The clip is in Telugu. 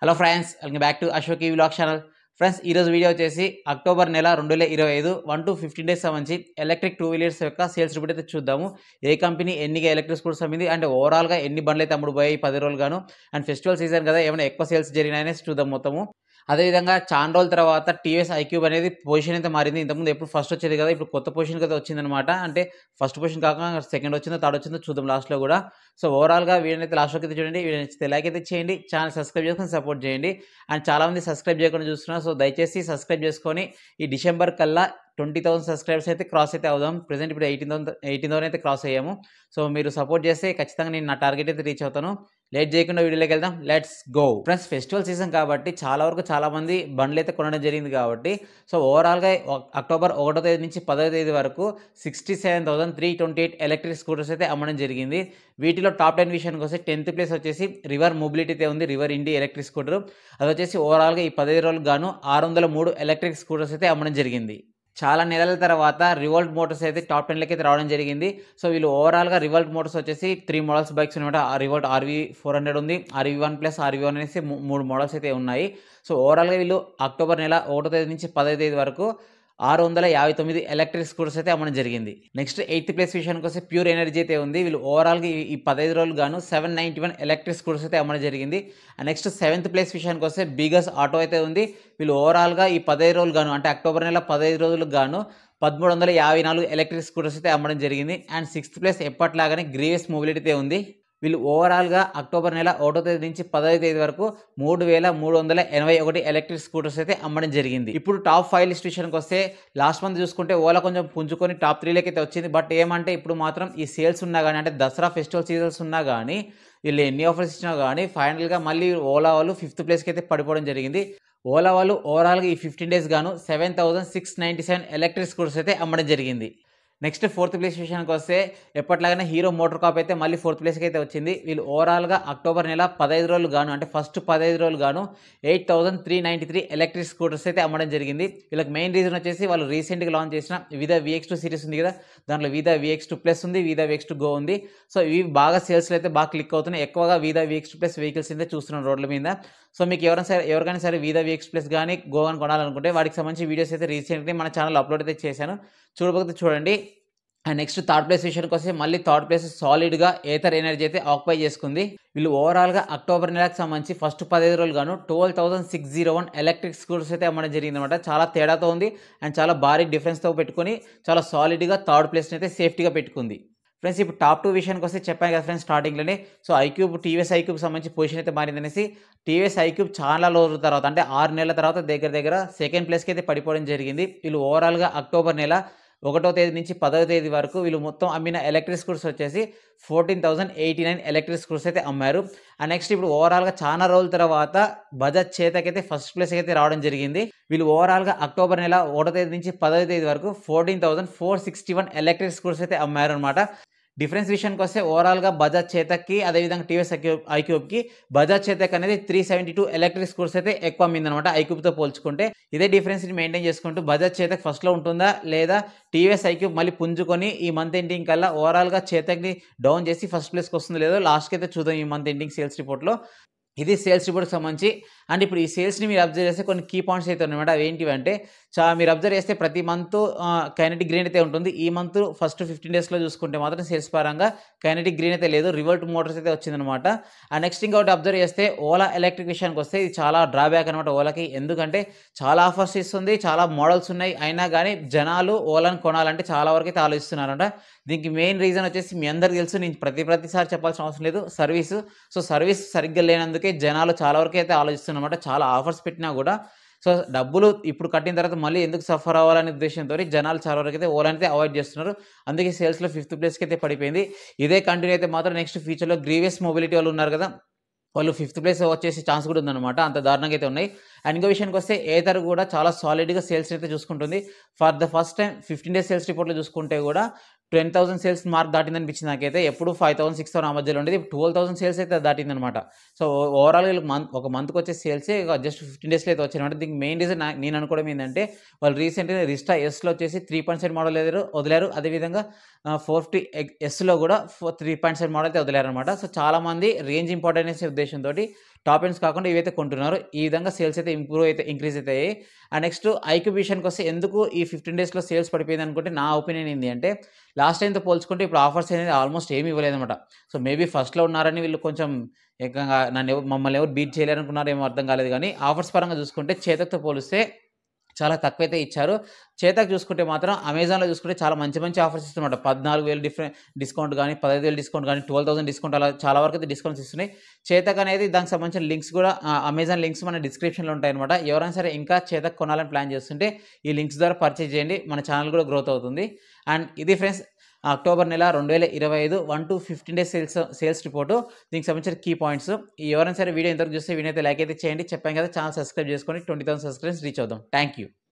Hello friends, welcome back to Ashok ఈ వ్లాగ్ ఛానల్. ఫ్రెండ్స్, ఈరోజు వీడియో వచ్చేసి అక్టోబర్ నెల 2025 1 to 15 డేస్ సంబంధించి ఎలక్ట్రిక్ 2 వీలర్స్ యొక్క సేల్స్ రిపోర్ట్ అయితే చూద్దాము. ఏ కంపెనీ ఎన్ని ఎలక్ట్రిక్ స్కూటర్స్ అమ్మింది అండ్ ఓవరాల్గా ఎన్ని బండ్లు అయితే అమ్ముడుపోయాయి 10 రోజులు గాను, అండ్ ఫెస్టివల్ సీజన్ కదా ఏమైనా ఎక్కువ సేల్స్ జరిగినాయనేసి చూద్దాం మొత్తము. అదేవిధంగా చాలా రోజుల తర్వాత టీవీఎస్ ఐక్యూబ్ అనేది పొజిషన్ అయితే మారింది. ఇంతకుముందు ఎప్పుడు ఫస్ట్ వచ్చేది కదా, ఇప్పుడు కొత్త పొజిషన్ అయితే వచ్చిందనమాట. అంటే ఫస్ట్ పొజిషన్ కాక సెకండ్ వచ్చిందో థర్డ్ వచ్చిందో చూద్దాం లాస్ట్లో కూడా. సో ఓవరాల్గా వీడియో అయితే లాస్ట్లోకి అయితే చూడండి. వీడియో నచ్చితే లైక్ అయితే చేయండి, ఛానల్ సబ్స్క్రైబ్ చేసుకొని సపోర్ట్ చేయండి. అండ్ చాలామంది సబ్స్క్రైబ్ చేయకుండా చూస్తున్నారు, సో దయచేసి సబ్స్క్రైబ్ చేసుకొని ఈ డిసెంబర్ కల్లా 20,000 సబ్స్క్రైబర్స్ అయితే క్రాస్ అయితే అవుదాం. ప్రెసెంట్ ఇప్పుడు 18,000 అయితే క్రాస్ అయ్యాము. సో మీరు సపోర్ట్ చేస్తే ఖచ్చితంగా నేను నా టార్గెట్ అయితే రీచ్ అవుతాను. లేట్ చేయకుండా వీడియోలోకి వెళ్దాం, let's go. Friends, festival season కాబట్టి చాలా వరకు చాలా మంది బండ్లు అయితే కొనడం జరిగింది కాబట్టి సో ఓవరాల్గా అక్టోబర్ 1వ తేదీ నుంచి 10వ తేదీ వరకు 67,328 ఎలక్ట్రిక్ స్కూటర్స్ అయితే అమ్మడం జరిగింది. వీటిలో టాప్ 10 విషయానికి వస్తే 10th ప్లేస్ వచ్చేసి రివర్ మొబిలిటీ అయితే ఉంది. రివర్ ఇండి ఎలక్ట్రిక్ స్కూటర్, అది వచ్చేసి ఓవరాల్గా ఈ 15 రోజులకు గాను 603 ఎలక్ట్రిక్ స్కూటర్స్ అయితే అమ్మడం జరిగింది. చాలా నెలల తర్వాత రివోల్ట్ మోటార్స్ అయితే టాప్ 10 అయితే రావడం జరిగింది. సో వీళ్ళు ఓవరాల్గా రివోల్ట్ మోటార్స్ వచ్చేసి 3 మోడల్స్ బైక్స్ అనమాట. రివోల్ట్ RV400 ఉంది, RV1 ప్లస్ RV1 అనేసి 3 మోడల్స్ అయితే ఉన్నాయి. సో ఓవరాల్గా వీళ్ళు అక్టోబర్ నెల 1వ తేదీ నుంచి 10వ తేదీ వరకు 659 ఎలక్ట్రిక్ స్కూటర్స్ అయితే అమ్మడం జరిగింది. నెక్స్ట్ 8th ప్లేస్ విషయానికి వస్తే ప్యూర్ ఎనర్జీ అయితే ఉంది. వీళ్ళు ఓవరాల్గా ఈ 15 రోజులు గాను 791 ఎలక్ట్రిక్ స్కూటర్స్ అయితే అమ్మడం జరిగింది. నెక్స్ట్ 7th ప్లేస్ విషయానికి వస్తే బిగస్ ఆటో అయితే ఉంది. వీళ్ళు ఓవరాల్గా ఈ 15 రోజులు గాను అంటే అక్టోబర్ నెల 15 రోజులకు గాను 1354 ఎలక్ట్రిక్ స్కూటర్స్ అయితే అమ్మడం జరిగింది. అండ్ 6th ప్లేస్ ఎప్పట్లాగానే గ్రీవియస్ మొబిలిటీ అయితే ఉంది. వీళ్ళు ఓవరాల్గా అక్టోబర్ నెల 1వ తేదీ నుంచి 10వ తేదీ వరకు 3,381 ఎలక్ట్రిక్ స్కూటర్స్ అయితే అమ్మడం జరిగింది. ఇప్పుడు టాప్ 5 లిస్ట్ విషయానికి వస్తే లాస్ట్ మంత్ చూసుకుంటే ఓలా కొంచెం పుంజుకొని టాప్ 3లోకి అయితే వచ్చింది. బట్ ఏమంటే ఇప్పుడు మాత్రం ఈ సేల్స్ ఉన్నా కానీ అంటే దసరా ఫెస్టివల్ సీజన్స్ ఉన్నా కానీ వీళ్ళు ఎన్ని ఆఫర్స్ ఇచ్చినా కానీ ఫైనల్గా మళ్ళీ ఓలా వాళ్ళు 5th ప్లేస్కి అయితే పడిపోవడం జరిగింది. ఓలా వాళ్ళు ఓవరాల్గా ఈ 15 డేస్ గాను 7,697 ఎలక్ట్రిక్ స్కూటర్స్ అయితే అమ్మడం జరిగింది. నెక్స్ట్ 4th ప్లేస్ విషయానికి వస్తే ఎప్పట్లాగానే హీరో మోటార్ కాప్ అయితే మళ్ళీ 4th ప్లేస్కి అయితే వచ్చింది. వీళ్ళు ఓవరాల్గా అక్టోబర్ నెల 15 రోజులు గాను అంటే ఫస్ట్ 15 రోజులు గాను 8,393 ఎలక్ట్రిక్ స్కూటర్స్ అయితే అమ్మడం జరిగింది. వీళ్ళకి మెయిన్ రీజన్ వచ్చేసి వాళ్ళు రీసెంట్గా లాంచ్ చేసిన విదా VX2 సిరీస్ ఉంది కదా, దాంట్లో విదా VX2 ప్లస్ ఉంది, విదా VX2 గో ఉంది. సో ఇవి బాగా సేల్స్లో అయితే బాగా క్లిక్ అవుతున్నాయి. ఎక్కువగా విదా VX2 ప్లస్ వెహికల్స్ అయితే చూస్తున్నాం రోడ్ల మీద. సో మీకు ఎవరికైనా సరే విదా VX ప్లస్ కానీ గో అని కొనాలనుకుంటే వాటికి సంబంధించి వీడియోస్ అయితే రీసెంట్గా మన ఛానల్ అప్లోడ్ అయితే చేశాను, చూడకపోతే చూడండి. అండ్ నెక్స్ట్ 3rd ప్లేస్ విషయానికి వస్తే మళ్ళీ 3rd ప్లేస్ సాలిడ్గా ఏథర్ ఎనర్జీ అయితే ఆక్యుపై చేసుకుంది. వీళ్ళు ఓవరాల్గా అక్టోబర్ నెలకు సంబంధించి ఫస్ట్ 15 రోజులు గాను 12,601 ఎలక్ట్రిక్ స్కూటర్స్ అయితే అమ్మడం జరిగింది అనమాట. చాలా తేడాతో ఉంది అండ్ చాలా భారీ డిఫరెన్స్తో పెట్టుకొని చాలా సాలిడ్గా 3rd ప్లేస్ని అయితే సేఫ్టీగా పెట్టుకుంది. ఫ్రెండ్స్, ఇప్పుడు టాప్ 2 విషయానికి వస్తే చెప్పాను కదా ఫ్రెండ్స్ స్టార్టింగ్లోనే. సో టీవీఎస్ ఐక్యూబ్ సంబంధించి పొజిషన్ అయితే మారిందనేసి. టీవీఎస్ ఐక్యూబ్ చాలా రోజుల తర్వాత అంటే 6 నెలల తర్వాత దగ్గర 2nd ప్లేస్కి అయితే పడిపోవడం జరిగింది. వీళ్ళు ఓవరాల్గా అక్టోబర్ నెల 1వ తేదీ నుంచి 10వ తేదీ వరకు వీళ్ళు మొత్తం అమ్మిన ఎలక్ట్రిక్ స్కూటర్స్ వచ్చేసి 14,089 ఎలక్ట్రిక్ స్కూటర్స్ అయితే అమ్మారు. అండ్ నెక్స్ట్ ఇప్పుడు ఓవరాల్గా చాలా రోజుల తర్వాత బజాజ్ చేతక్ అయితే ఫస్ట్ ప్లేస్ అయితే రావడం జరిగింది. వీళ్ళు ఓవరాల్గా అక్టోబర్ నెల 1వ తేదీ నుంచి 10వ తేదీ వరకు 14,461 ఎలక్ట్రిక్ స్కూటర్స్ అయితే అమ్మారు అనమాట. డిఫరెన్స్ విషయానికి వస్తే ఓవరాల్గా బజాజ్ చేతక్కి అదేవిధంగా టీవీఎస్ ఐక్యూబ్కి బజాజ్ చేతక్ అనేది 372 ఎలక్ట్రిక్ స్కూటర్స్ అయితే ఎక్కువ అమ్మిందనమాట ఐక్యూబ్తో పోల్చుకుంటే. ఇదే డిఫరెన్స్ని మెయింటైన్ చేసుకుంటూ బజాజ్ చేతక్ ఫస్ట్లో ఉంటుందా లేదా టీవీఎస్ ఐక్యూబ్ మళ్ళీ పుంజుకొని ఈ మంత్ ఎండింగ్ కల్లా ఓవరాల్గా చేతక్ని డౌన్ చేసి ఫస్ట్ ప్లేస్కి వస్తుందో లేదో లాస్ట్కి అయితే చూద్దాం ఈ మంత్ ఎండింగ్ సేల్స్ రిపోర్ట్లో. ఇది సేల్స్ రిపోర్ట్కి సంబంధించి. అండ్ ఇప్పుడు ఈ సేల్స్ని మీరు అబ్జర్వ్ చేస్తే కొన్ని కీ పాయింట్స్ అయితే ఉన్నాయన్నమాట. అవి ఏంటివంటే మీరు అబ్జర్వ్ చేస్తే ప్రతి మంత్ కైనెటిక్ గ్రీన్ అయితే ఉంటుంది. ఈ మంత్ ఫస్ట్ 15 డేస్లో చూసుకుంటే మాత్రం సేల్స్ పరంగా కైనెటిక్ గ్రీన్ అయితే లేదు, రివోల్ట్ మోటార్స్ అయితే వచ్చిందనమాట. అండ్ నెక్స్ట్ ఇంకొకటి అబ్జర్వ్ చేస్తే ఓలా ఎలక్ట్రిక్ విషయానికి వస్తే ఇది చాలా డ్రాబ్యాక్ అనమాట ఓలాకి. ఎందుకంటే చాలా ఆఫర్స్ ఇస్తుంది, చాలా మోడల్స్ ఉన్నాయి, అయినా కానీ జనాలు ఓలాని కొనాలంటే చాలా వరకు అయితే ఆలోచిస్తున్నారంట. దీనికి మెయిన్ రీజన్ వచ్చేసి మీ అందరికీ తెలుసు, నేను ప్రతిసారి చెప్పాల్సిన అవసరం లేదు, సర్వీస్. సో సర్వీస్ సరిగ్గా లేనందుకే జనాలు చాలా వరకు అయితే ఆలోచిస్తున్నమాట. చాలా ఆఫర్స్ పెట్టినా కూడా సో డబ్బులు ఇప్పుడు కట్టిన తర్వాత మళ్ళీ ఎందుకు సఫర్ అవ్వాలనే ఉద్దేశంతో జనాలు చాలా వరకు అయితే ఓలా అయితే అవాయిడ్ చేస్తున్నారు. అందుకే సేల్స్లో 5th ప్లేస్కి అయితే పడిపోయింది. ఇదే కంటిన్యూ అయితే మాత్రం నెక్స్ట్ ఫ్యూచర్లో గ్రీవియస్ మొబిలిటీ వాళ్ళు ఉన్నారు కదా, వాళ్ళు 5th ప్లేస్ వచ్చేసి ఛాన్స్ కూడా ఉందన్నమాట. అంత దారుణంగా అయితే ఉన్నాయి. అండ్ ఇంకో విషయానికి వస్తే ఏథర్ కూడా చాలా సాలిడ్గా సేల్స్ అయితే చూసుకుంటుంది. For the first time 15 days sales రిపోర్ట్లో చూసుకుంటే కూడా 10,000 సేల్స్ మార్క్ దాటింది అనిపించింది నాకైతే. ఎప్పుడు 5,000 6,000 ఆ మధ్యలో ఉండేది, 12,000 సేల్స్ అయితే దాటింది అనమాట. సో ఓవరాల్ ఒక మంత్కి వచ్చే సేల్సే జస్ట్ 15 డేస్లో అయితే వచ్చాయన్నమాట. దీనికి మెయిన్ రీజన్ నేను అనుకోవడం ఏంటంటే వాళ్ళు రీసెంట్గా రిస్టా ఎస్లో వచ్చేసి 3.7 మోడల్ వదిలారు. అదేవిధంగా 450 ఎస్లో కూడా 3.7 మోడల్ అయితే వదిలారు అనమాట. సో చాలామంది రేంజ్ ఇంపార్టెంట్ అనే ఉద్దేశంతో టాప్ ఎండ్స్ కాకుండా ఇవైతే కొంటున్నారు. ఈ విధంగా సేల్స్ అయితే ఇంక్రీజ్ అయితే అయ్యాయి. అండ్ నెక్స్ట్ ఐక్యూ విషయానికొస్తే ఎందుకు ఈ 15 డేస్‌లో సేల్స్ పడిపోయింది అనుకుంటే నా ఒపీనియన్ ఏంది అంటే లాస్ట్ టైమ్‌తో పోల్చుకుంటే ఇప్పుడు ఆఫర్స్ అనేది ఆల్మోస్ట్ ఏమి ఇవ్వలేదన్నమాట. సో, మేబీ ఫస్ట్‌లో ఉన్నారని వీళ్ళు కొంచెం ఏకంగా మమ్మల్ని ఎవరు బీట్ చేయలేరనుకున్నారో ఏమో అర్థం కాలేదు గానీ ఆఫర్స్ పరంగా చూసుకుంటే చేతక్‌తో పోలిస్తే చాలా తక్కువైతే ఇచ్చారు. చేతక్ చూసుకుంటే మాత్రం అమెజాన్‌లో చూసుకుంటే చాలా మంచి మంచి ఆఫర్స్ ఇస్తున్నమాట. 14,000 డిస్కౌంట్ గాని, 15,000 డిస్కౌంట్ గాని, 12,000 డిస్కౌంట్ అలా చాలా వరకైతే డిస్కౌంట్స్ ఇస్తున్నాయి. చేతక్ అనేది దానికి సంబంధించిన లింక్స్ కూడా అమెజాన్ లింక్స్ మన డిస్క్రిప్షన్‌లో ఉంటాయన్నమాట. ఎవరైనా సరే ఇంకా చేతక్ కొనాలని ప్లాన్ చేస్తుంటే ఈ లింక్స్ ద్వారా పర్చేజ్ చేయండి. మన ఛానెల్ కూడా గ్రోత్ అవుతుంది. అండ్ ఇది ఫ్రెండ్స్ అక్టోబర్ నెల 2025 1-15 డేస్ సేల్స్ రిపోర్టు. దీనికి సంబంధించిన కీ పాయింట్స్. ఎవరైనా సరే వీడియో ఇంతవరకు చూస్తే వీడియో అయితే లైక్ అయితే చేయండి. చెప్పాను కదా ఛానెల్ సబ్స్క్రైబ్ చేసుకొని 20,000 సబ్స్క్రైబర్స్ రీచ్ అవుదాం. Thank you.